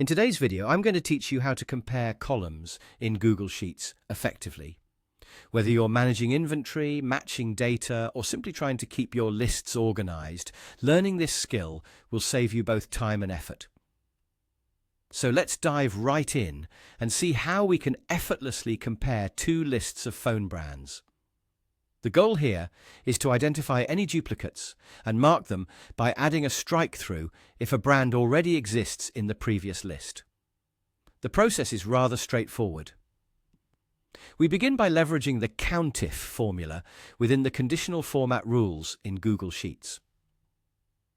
In today's video, I'm going to teach you how to compare columns in Google Sheets effectively. Whether you're managing inventory, matching data, or simply trying to keep your lists organized, learning this skill will save you both time and effort. So let's dive right in and see how we can effortlessly compare two lists of phone brands. The goal here is to identify any duplicates and mark them by adding a strike-through if a brand already exists in the previous list. The process is rather straightforward. We begin by leveraging the COUNTIF formula within the conditional format rules in Google Sheets.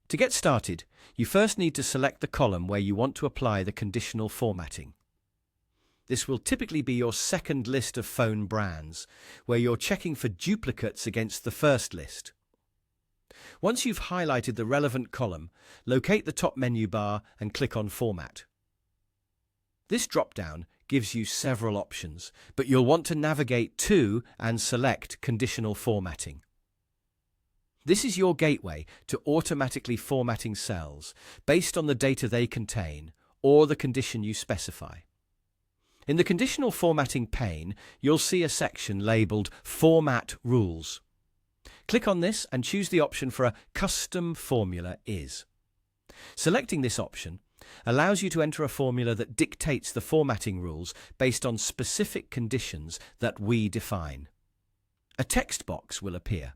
To get started, you first need to select the column where you want to apply the conditional formatting. This will typically be your second list of phone brands, where you're checking for duplicates against the first list. Once you've highlighted the relevant column, locate the top menu bar and click on Format. This drop-down gives you several options, but you'll want to navigate to and select Conditional Formatting. This is your gateway to automatically formatting cells based on the data they contain or the condition you specify. In the Conditional Formatting pane, you'll see a section labeled Format Rules. Click on this and choose the option for a Custom Formula Is. Selecting this option allows you to enter a formula that dictates the formatting rules based on specific conditions that we define. A text box will appear.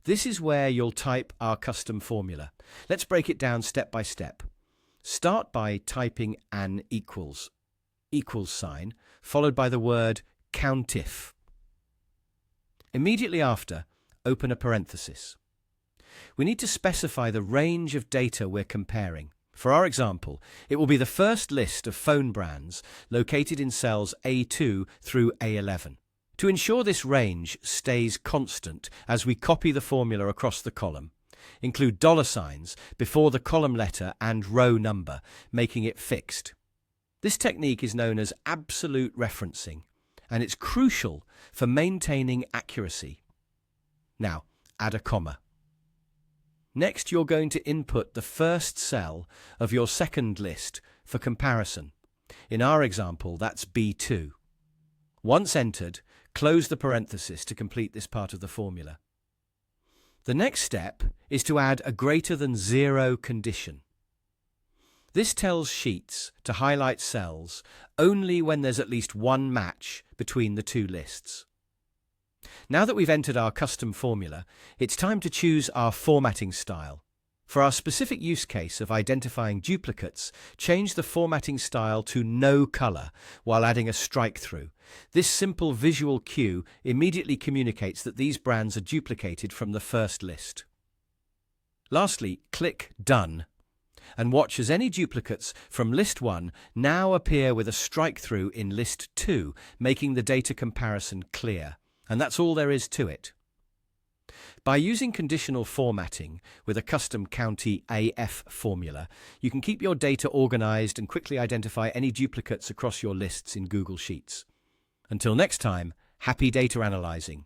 This is where you'll type our custom formula. Let's break it down step by step. Start by typing an equals sign, followed by the word COUNTIF. Immediately after, open a parenthesis. We need to specify the range of data we're comparing. For our example, it will be the first list of phone brands located in cells A2 through A11. To ensure this range stays constant as we copy the formula across the column, include $signs before the column letter and row number, making it fixed. This technique is known as absolute referencing, and it's crucial for maintaining accuracy. Now, add a comma. Next, you're going to input the first cell of your second list for comparison. In our example, that's B2. Once entered, close the parenthesis to complete this part of the formula. The next step is to add a greater than 0 condition. This tells Sheets to highlight cells only when there's at least one match between the two lists. Now that we've entered our custom formula, it's time to choose our formatting style. For our specific use case of identifying duplicates, change the formatting style to no color while adding a strike-through. This simple visual cue immediately communicates that these brands are duplicated from the first list. Lastly, click Done and watch as any duplicates from List 1 now appear with a strike-through in List 2, making the data comparison clear. And that's all there is to it. By using conditional formatting with a custom COUNTIF formula, you can keep your data organized and quickly identify any duplicates across your lists in Google Sheets. Until next time, happy data analyzing.